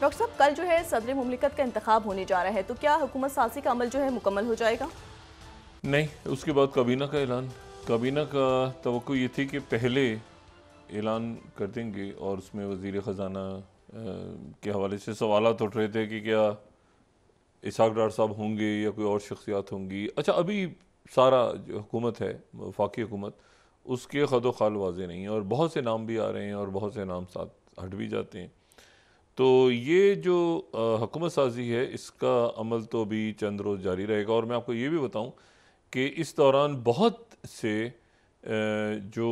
Doctor साहब, कल जो है सदर मुमलिकत का इंतखाब होने जा रहा है, तो क्या हुकूमत साजी का अमल जो है मुकम्मल हो जाएगा? नहीं, उसके बाद काबीना का ऐलान। काबीना का तवक्को ये थी कि पहले ऐलान कर देंगे और उसमें वज़ीर ख़जाना के हवाले से सवालात उठ रहे थे कि क्या इसहाक डार साहब होंगे या कोई और शख्सियात होंगी। अच्छा, अभी सारा जो हुकूमत है, वफाकी हुकूमत, उसके खदो खाल वाज़ेह नहीं है और बहुत से नाम भी आ रहे हैं और बहुत से नाम साथ हट भी जाते हैं। तो ये जो हुकूमत साजी है, इसका अमल तो अभी चंद रोज़ जारी रहेगा। और मैं आपको ये भी बताऊं कि इस दौरान बहुत से जो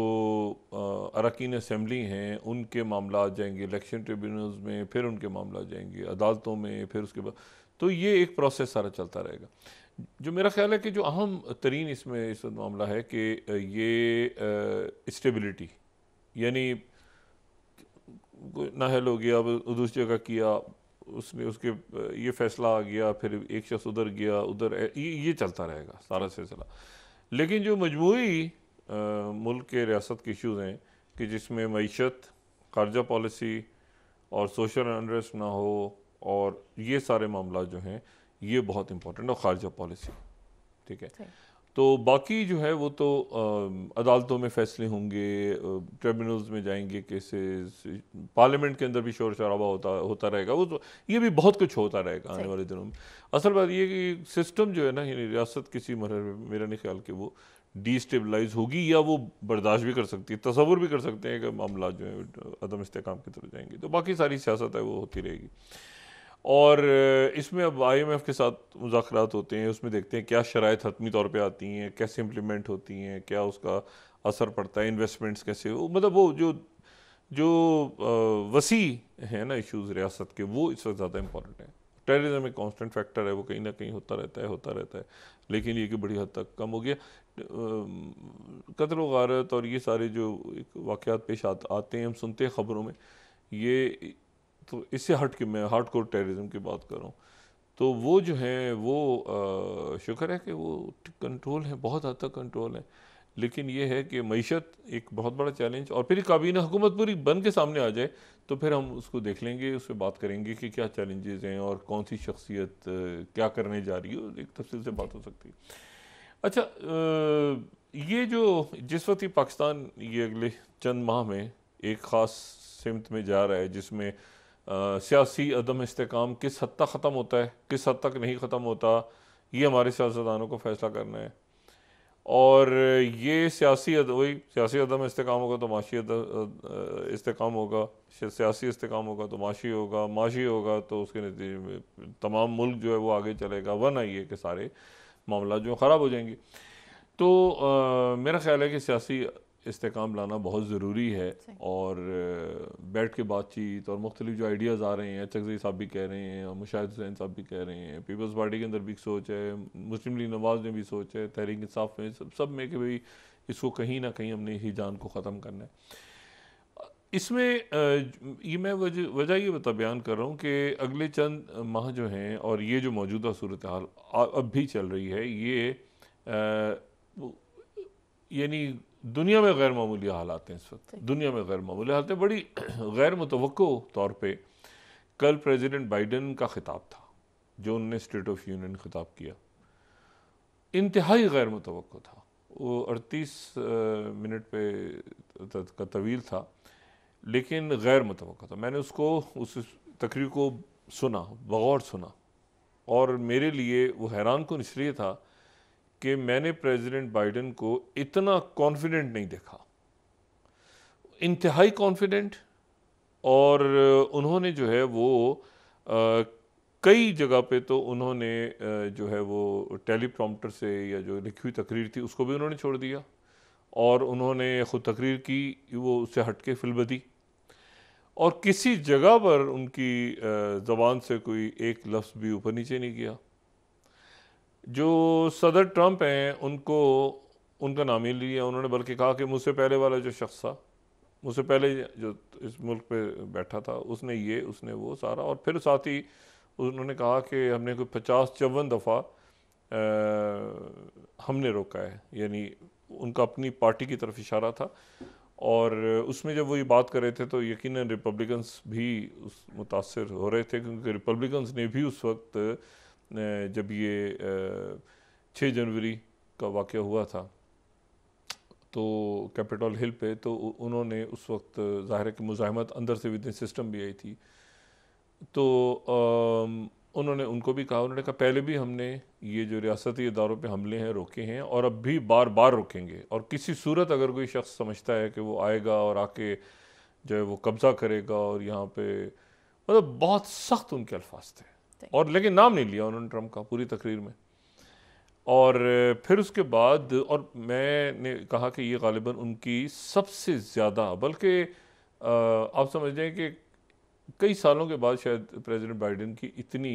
अरकान असम्बली हैं उनके मामला जाएंगे इलेक्शन ट्रिब्यूनल्स में, फिर उनके मामला जाएंगे अदालतों में, फिर उसके बाद तो ये एक प्रोसेस सारा चलता रहेगा। जो मेरा ख्याल है कि जो अहम तरीन इसमें इस वक्त मामला है कि ये स्टेबिलिटी, यानी नाहल हो गया, अब दूसरी जगह किया, उसने उसके ये फैसला आ गया, फिर एक शख्स उधर गया, उधर ये चलता रहेगा सारा सिलसिला। लेकिन जो मजमूई मुल्क के रियासत के इशूज़ हैं कि जिसमें मईशत, ख़ारजा पॉलिसी और सोशल अनरेस्ट ना हो, और ये सारे मामला जो हैं ये बहुत इंपॉर्टेंट, और ख़ारजा पॉलिसी, ठीक है। तो बाकी जो है वो तो अदालतों में फैसले होंगे, ट्रिब्यूनल्स में जाएंगे केसेस, पार्लियामेंट के अंदर भी शोर शराबा होता रहेगा, वो तो ये भी बहुत कुछ होता रहेगा आने वाले दिनों में। असल बात ये कि सिस्टम जो है ना, यानी रियासत किसी मरहले में मेरा नहीं ख्याल कि वो डिस्टेबलाइज होगी या वो बर्दाश्त भी कर सकती है, तसव्वुर भी कर सकते हैं कि मामला जो है अदम इस्तेकाम की तरफ जाएंगे। तो बाकी सारी सियासत है वो होती रहेगी। और इसमें अब IMF के साथ मुज़ाकरात होते हैं, उसमें देखते हैं क्या शराइत हतमी तौर पे आती हैं, कैसे इम्प्लीमेंट होती हैं, क्या उसका असर पड़ता है, इन्वेस्टमेंट्स कैसे, वो मतलब वो जो जो वसी है ना इश्यूज़ रियासत के, वो इस वक्त ज़्यादा इंपॉर्टेंट है। टेररिज्म एक कांस्टेंट फैक्टर है, वो कहीं ना कहीं होता रहता है, लेकिन ये कि बड़ी हद तक कम हो गया। कत्ल व गारत और ये सारे जो वाक़यात पेश आते हैं, हम सुनते हैं ख़बरों में, ये तो इससे हट के मैं हार्डकोर टेररिज्म की बात कर रहा हूँ। तो वो जो है वो शुक्र है कि वो कंट्रोल है, बहुत हद तक कंट्रोल है। लेकिन ये है कि मईशत एक बहुत बड़ा चैलेंज, और फिर काबीना हुकूमत पूरी बन के सामने आ जाए तो फिर हम उसको देख लेंगे, उस पर बात करेंगे कि क्या चैलेंजेस हैं और कौन सी शख्सियत क्या करने जा रही है, एक तफसील से बात हो सकती है। अच्छा, ये जो जिस वक्त ही पाकिस्तान ये अगले चंद माह में एक ख़ास सिमत में जा रहा है, जिसमें सियासी अदम इस्तेकाम किस हद तक ख़त्म होता है, किस हद तक नहीं ख़त्म होता, ये हमारे सियासतदानों को फ़ैसला करना है। और ये वही सियासी अदम इस्तेकाम होगा तो माशी इस्तेकाम होगा, सियासी इस्तेकाम होगा तो माशी होगा तो उसके नतीजे में तमाम मुल्क जो है वो आगे चलेगा, वरना ये कि सारे मामला जो ख़राब हो जाएंगे। तो मेरा ख्याल है कि सियासी इस्तेकाम लाना बहुत ज़रूरी है। और बैठ के बातचीत और मुख्तलिफ जो आइडियाज़ आ रहे हैं, चकज़ई साहब भी कह रहे हैं और मुशाहिद हुसैन साहब भी कह रहे हैं, पीपल्स पार्टी के अंदर भी सोच है, मुस्लिम लीग नवाज़ ने भी सोच है, तहरीक इंसाफ में, सब में कि भाई इसको कहीं ना कहीं हमने ही जान को ख़त्म करना है। इसमें ये मैं वजह ये बयान कर रहा हूँ कि अगले चंद माह जो हैं और ये जो मौजूदा सूरत हाल अब भी चल रही है, ये यानी दुनिया में गैर मामूली हालात हैं इस वक्त, दुनिया में गैर मामूली हालात हैं, बड़ी गैर मुतवक्को तौर पे। कल प्रेसिडेंट बाइडन का खिताब था जो उन्होंने स्टेट ऑफ यूनियन खिताब किया, इंतहाई गैर मुतवक्को था। वो 38 मिनट पे का तवील था, लेकिन गैर मुतवक्को था। मैंने उस तकरीर को सुना, बगौर सुना, और मेरे लिए वो हैरान कुन इसलिए था कि मैंने प्रेसिडेंट बाइडन को इतना कॉन्फिडेंट नहीं देखा, इंतहाई कॉन्फिडेंट। और उन्होंने जो है वो कई जगह पे तो उन्होंने जो है वो टेलीप्रॉम्प्टर से या जो लिखी हुई तकरीर थी उसको भी उन्होंने छोड़ दिया, और उन्होंने ख़ुद तकरीर की, वो उससे हट के फिल्बदी, और किसी जगह पर उनकी ज़बान से कोई एक लफ्ज़ भी ऊपर नीचे नहीं किया। जो सदर ट्रंप हैं उनको उनका नाम ही लिया उन्होंने, बल्कि कहा कि मुझसे पहले वाला जो शख्स था, मुझसे पहले जो इस मुल्क पे बैठा था, उसने वो सारा, और फिर साथ ही उन्होंने कहा कि हमने कोई 50-54 दफ़ा हमने रोका है, यानी उनका अपनी पार्टी की तरफ इशारा था। और उसमें जब वो ये बात कर रहे थे तो यकीनन रिपब्लिकन्स भी उस मुतासर हो रहे थे, क्योंकि रिपब्लिकन्स ने भी उस वक्त जब ये 6 जनवरी का वाक़या हुआ था तो कैपिटल हिल पे, तो उन्होंने उस वक्त ज़ाहिर है कि मुज़ाहमत अंदर से विद इन सिस्टम भी आई थी, तो उन्होंने उनको भी कहा, उन्होंने कहा पहले भी हमने ये जो रियासती इदारों पे हमले हैं रोके हैं और अब भी बार बार रोकेंगे, और किसी सूरत अगर कोई शख्स समझता है कि वो आएगा और आके जो है वो कब्ज़ा करेगा और यहाँ पे, मतलब बहुत सख्त उनके अल्फाज थे, और लेकिन नाम नहीं लिया उन्होंने ट्रम्प का पूरी तकरीर में। और फिर उसके बाद, और मैंने कहा कि ये गालिबन उनकी सबसे ज़्यादा, बल्कि आप समझ लें कि कई सालों के बाद शायद प्रेसिडेंट बाइडेन की इतनी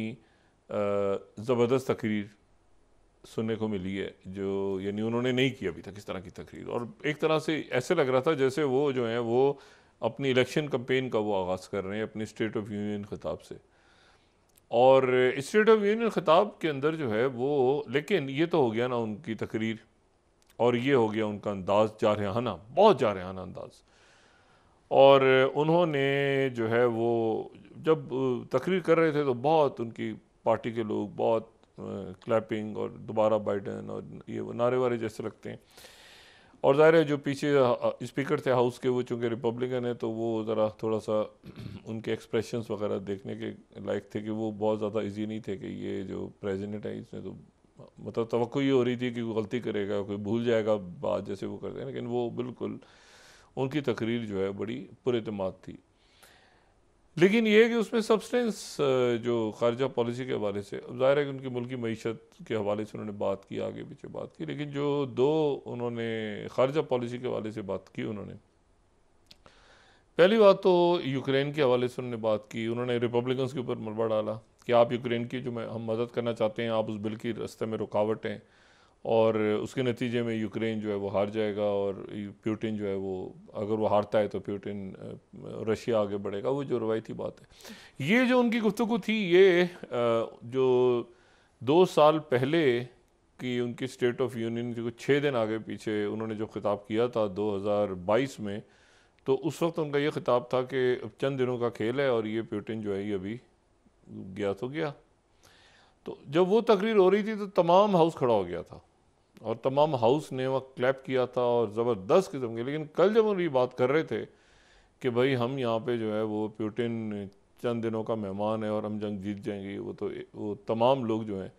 ज़बरदस्त तकरीर सुनने को मिली है, जो यानी उन्होंने नहीं की अभी तक इस तरह की तकरीर। और एक तरह से ऐसे लग रहा था जैसे वो जो है वो अपनी इलेक्शन कैंपेन का वो आगाज़ कर रहे हैं अपनी स्टेट ऑफ यूनियन खिताब से। और स्टेट ऑफ यूनियन खिताब के अंदर जो है वो, लेकिन ये तो हो गया ना उनकी तकरीर, और ये हो गया उनका अंदाज़ जारहाना, बहुत जारहाना अंदाज़। और उन्होंने जो है वो जब तकरीर कर रहे थे तो बहुत उनकी पार्टी के लोग बहुत क्लैपिंग और दोबारा बाइडेन और ये वो नारे वारे जैसे लगते हैं। और ज़ाहिर है जो पीछे स्पीकर थे हाउस के, वो चूँकि रिपब्लिकन है तो वो ज़रा थोड़ा सा उनके एक्सप्रेशंस वगैरह देखने के लायक थे कि वो बहुत ज़्यादा इजी नहीं थे कि ये जो प्रेसिडेंट है इसने तो, मतलब तवक्को ये हो रही थी कि कोई गलती करेगा, कोई भूल जाएगा बात जैसे वो करते हैं, लेकिन वो बिल्कुल उनकी तकरीर जो है बड़ी पुरएतमाद थी। लेकिन ये है कि उसमें सब्सटेंस जो खारजा पॉलिसी के हवाले से, ज़ाहिर है कि उनकी मुल्की मईशत के हवाले से उन्होंने बात की, आगे पीछे बात की, लेकिन जो दो उन्होंने खारजा पॉलिसी के हवाले से बात की, उन्होंने पहली बात तो यूक्रेन के हवाले से उन्होंने बात की। उन्होंने रिपब्लिकन्स के ऊपर मलबा डाला कि आप यूक्रेन की जो हम मदद करना चाहते हैं, आप उस बिल की रास्ते में रुकावट हैं, और उसके नतीजे में यूक्रेन जो है वो हार जाएगा, और प्यूटिन जो है वो, अगर वो हारता है तो प्यूटिन रशिया आगे बढ़ेगा, वो जो रवायती बात है। ये जो उनकी गुफ्तगू थी, ये जो 2 साल पहले की उनकी स्टेट ऑफ यूनियन जो 6 दिन आगे पीछे उन्होंने जो खिताब किया था 2022 में, तो उस वक्त उनका ये खिताब था कि चंद दिनों का खेल है और ये प्यूटिन जो है ये अभी गया तो गया। तो जब वो तकरीर हो रही थी तो तमाम हाउस खड़ा हो गया था, और तमाम हाउस ने वह क्लैप किया था और ज़बरदस्त किस्म के। लेकिन कल जब हम ये बात कर रहे थे कि भाई हम यहाँ पे जो है वो प्यूटिन चंद दिनों का मेहमान है और हम जंग जीत जाएंगे, वो तमाम लोग जो हैं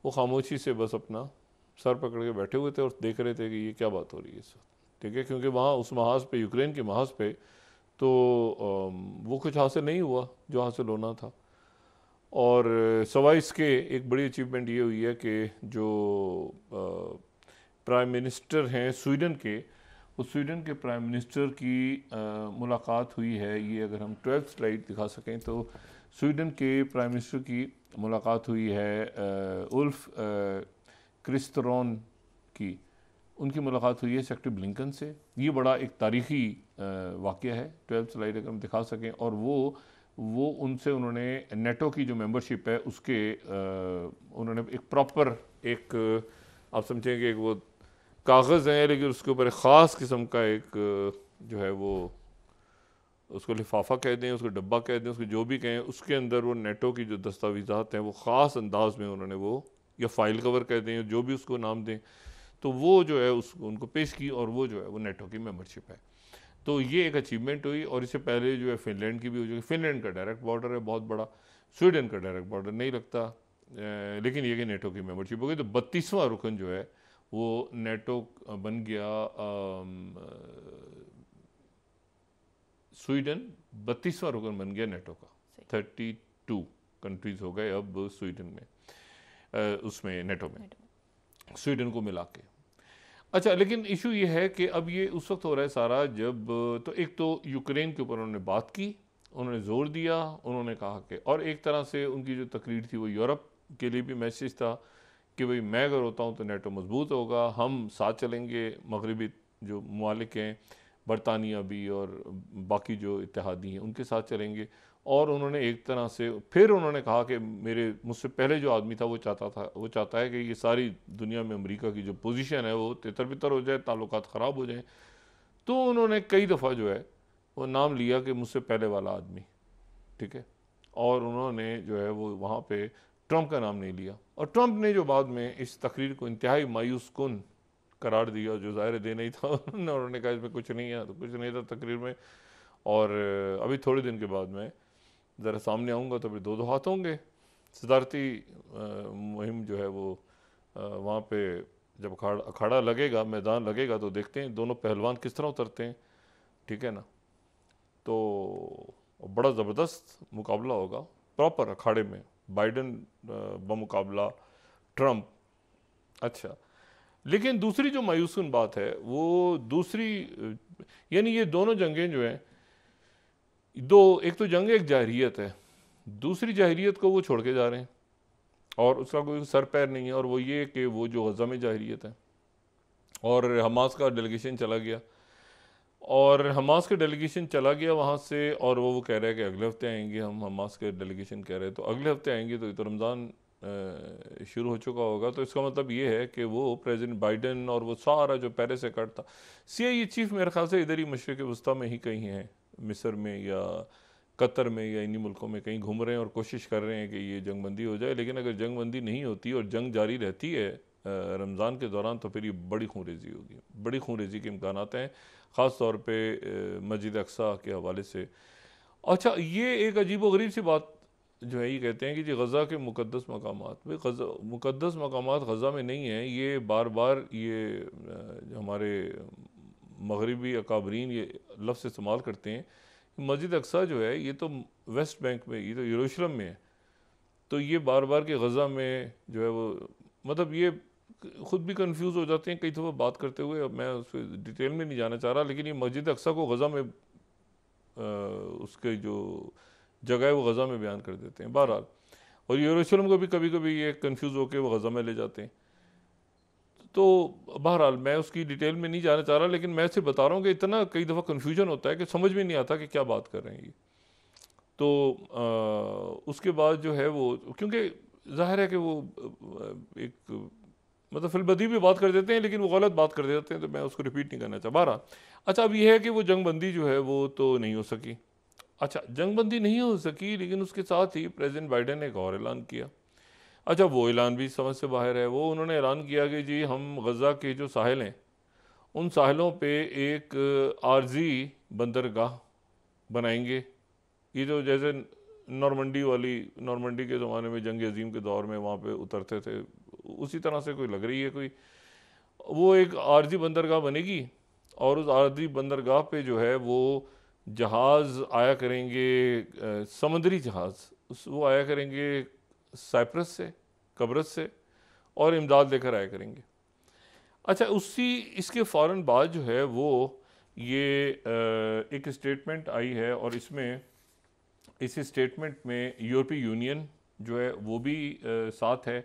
वो खामोशी से बस अपना सर पकड़ के बैठे हुए थे और देख रहे थे कि ये क्या बात हो रही है इस वक्त, ठीक है। क्योंकि वहाँ उस महाज पे, यूक्रेन के महाज पे तो वो कुछ हासिल नहीं हुआ जो हासिल होना था। और सवाई इसके एक बड़ी अचीवमेंट ये हुई है कि जो प्राइम मिनिस्टर हैं स्वीडन के, उस स्वीडन के प्राइम मिनिस्टर की मुलाकात हुई है। ये अगर हम 12th स्लाइड दिखा सकें तो स्वीडन के प्राइम मिनिस्टर की मुलाकात हुई है उल्फ क्रिस्टरोन की, उनकी मुलाकात हुई है सेक्रेटरी ब्लिंकन से। ये बड़ा एक तारीखी वाक़या है। 12th स्लाइड अगर हम दिखा सकें, और वो उनसे उन्होंने नेटो की जो मेंबरशिप है उसके उन्होंने एक प्रॉपर एक आप समझेंगे एक वो कागज़ है, लेकिन उसके ऊपर एक ख़ास किस्म का एक जो है वो उसको लिफाफा कह दें, उसको डब्बा कह दें, उसको जो भी कहें, उसके अंदर वो नेटो की जो दस्तावेज़ात हैं वो ख़ास अंदाज में उन्होंने वो, या फाइल कवर कह दें, जो भी उसको नाम दें, तो वो जो है उसको उनको पेश की, और वो जो है वो नेटो की मेंबरशिप है। तो ये एक अचीवमेंट हुई। और इससे पहले जो है फिनलैंड की भी हो, जो फिनलैंड का डायरेक्ट बॉर्डर है बहुत बड़ा, स्वीडन का डायरेक्ट बॉर्डर नहीं लगता, लेकिन ये कि नेटो की मेंबरशिप हो गई। तो 32वां रुकन जो है वो नेटो बन गया। स्वीडन 32वां रुकन बन गया नेटो का। 32 कंट्रीज हो गए अब स्वीडन में, उसमें नेटो में, स्वीडन को मिला के। अच्छा, लेकिन इशू ये है कि अब ये उस वक्त हो रहा है सारा जब, तो एक तो यूक्रेन के ऊपर उन्होंने बात की, उन्होंने जोर दिया, उन्होंने कहा कि, और एक तरह से उनकी जो तकरीर थी वो यूरोप के लिए भी मैसेज था कि भाई मैं अगर होता हूँ तो नेटो मजबूत होगा, हम साथ चलेंगे, मगरबी जो ममालिक हैं, बरतानिया भी और बाकी जो इत्तेहादी हैं उनके साथ चलेंगे। और उन्होंने एक तरह से फिर उन्होंने कहा कि मुझसे पहले जो आदमी था वो चाहता है कि ये सारी दुनिया में अमेरिका की जो पोजीशन है वो तितर बितर हो जाए, ताल्लुकात ख़राब हो जाएं। तो उन्होंने कई दफ़ा जो है वो नाम लिया कि मुझसे पहले वाला आदमी, ठीक है, और उन्होंने जो है वो वहाँ पे ट्रंप का नाम नहीं लिया। और ट्रंप ने जो बाद में इस तकरीर को इंतहाई मायूस कुन करार दिया, जो ज़ाहिर दे नहीं था, उन्होंने कहा इसमें कुछ नहीं है, तो कुछ नहीं था तकरीर में। और अभी थोड़े दिन के बाद मैं ज़रा सामने आऊँगा तो फिर दो दो हाथ होंगे। सदारती मुहिम जो है वो वहाँ पे जब अखाड़ा लगेगा, मैदान लगेगा, तो देखते हैं दोनों पहलवान किस तरह उतरते हैं, ठीक है ना। तो बड़ा ज़बरदस्त मुकाबला होगा प्रॉपर अखाड़े में, बाइडन बमुकाबला ट्रंप। अच्छा, लेकिन दूसरी जो मायूसकुन बात है वो दूसरी, यानी ये दोनों जंगें जो हैं, एक तो जंग एक जाहिरियत है, दूसरी जाहिरियत को वो छोड़ के जा रहे हैं और उसका कोई सर पैर नहीं है, और वो ये कि वो जो गज़ा में जाहिरियत है। और हमास का डेलीगेशन चला गया, और हमास का डेलीगेशन चला गया वहाँ से, और वो कह रहे हैं कि अगले हफ्ते आएंगे हम। हमास के डेलीगेशन कह रहे हैं तो अगले हफ्ते आएंगे, तो ये तो रमज़ान शुरू हो चुका होगा। तो इसका मतलब ये है कि वो प्रेसिडेंट बाइडन और वो सारा जो पेरिस एकॉर्ड था, CIA चीफ मेरे ख्याल से इधर ही मशरिक़ वस्ता में ही कहीं है, मिस्र में या कतर में या इन्हीं मुल्कों में कहीं घूम रहे हैं और कोशिश कर रहे हैं कि ये जंग बंदी हो जाए। लेकिन अगर जंग बंदी नहीं होती और जंग जारी रहती है रमज़ान के दौरान, तो फिर ये बड़ी खूनरेज़ी होगी, बड़ी खूनरेज़ी के इम्कानात हैं, ख़ास तौर पे मस्जिद अक्सा के हवाले से। अच्छा, ये एक अजीब व गरीब सी बात जो है, ये कहते हैं कि जी गज़ा के मुक़द्दस मकामात, भाई मुक़द्दस मकामात गज़ा में नहीं है। ये बार बार ये जो हमारे मगरबी अकाबरीन ये लफ्ज़ इस्तेमाल करते हैं। मस्जिद अक्सा जो है ये तो वेस्ट बैंक में, ये तो यरूशलेम में है। तो ये बार बार के गज़ा में जो है वो, मतलब ये ख़ुद भी कंफ्यूज हो जाते हैं कई दफ़ा बात करते हुए। अब मैं उस डिटेल में नहीं जाना चाह रहा, लेकिन ये मस्जिद अक्सा को गज़ा में उसके जो जगह है वो गज़ा में बयान कर देते हैं बहरहाल। और यरूशलेम को भी कभी कभी ये कंफ्यूज होकर वो गज़ा में ले जाते हैं। तो बहरहाल मैं उसकी डिटेल में नहीं जाना चाह रहा, लेकिन मैं सिर्फ बता रहा हूँ कि इतना कई दफ़ा कन्फ्यूजन होता है कि समझ में नहीं आता कि क्या बात कर रहे हैं ये। तो उसके बाद जो है वो, क्योंकि जाहिर है कि वो एक मतलब फिलबदी भी बात कर देते हैं, लेकिन वो गलत बात कर देते हैं, तो मैं उसको रिपीट नहीं करना चाह रहा। अच्छा, अब यह है कि वो जंगबंदी जो है वो तो नहीं हो सकी। अच्छा, जंगबंदी नहीं हो सकी, लेकिन उसके साथ ही प्रेसिडेंट बाइडन ने एक और ऐलान किया। अच्छा, वो ऐलान भी समझ से बाहर है। वो उन्होंने ऐलान किया कि जी हम गज़ा के जो साहिल हैं उन साहिलों पे एक आर्जी बंदरगाह बनाएंगे। ये जो जैसे नॉर्मंडी के ज़माने में जंग अजीम के दौर में वहाँ पे उतरते थे, उसी तरह से कोई लग रही है कोई। वो एक आर्जी बंदरगाह बनेगी, और उस आर्जी बंदरगाह पे जो है वो जहाज़ आया करेंगे, समुद्री जहाज़ वो आया करेंगे साइप्रस से, कब्रस से, और इमदाद लेकर आया करेंगे। अच्छा, इसके फ़ौरन बाद जो है वो ये एक स्टेटमेंट आई है, और इस स्टेटमेंट में यूरोपीय यूनियन जो है वो भी साथ है।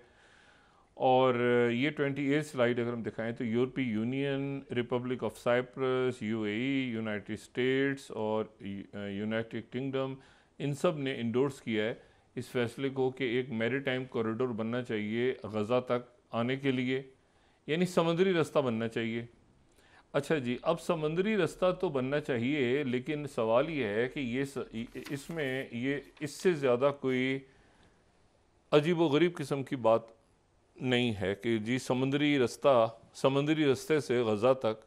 और ये 28 स्लाइड अगर हम दिखाएं तो यूरोपीय union, republic of Cyprus, UAE, United States और यूनाइटेड किंगडम, इन सब ने इंडोर्स किया है इस फैसले को कि एक मैरीटाइम कॉरिडोर बनना चाहिए गज़ा तक आने के लिए, यानी समुद्री रास्ता बनना चाहिए। अच्छा जी, अब समुद्री रास्ता तो बनना चाहिए, लेकिन सवाल ये है कि इसमें इससे ज़्यादा कोई अजीब व गरीब किस्म की बात नहीं है कि जी समुद्री रास्ते से गज़ा तक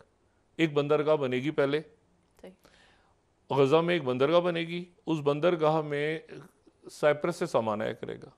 एक बंदरगाह बनेगी। पहले गज़ा में एक बंदरगाह बनेगी, उस बंदरगाह में साइप्रस से सामान आया करेगा।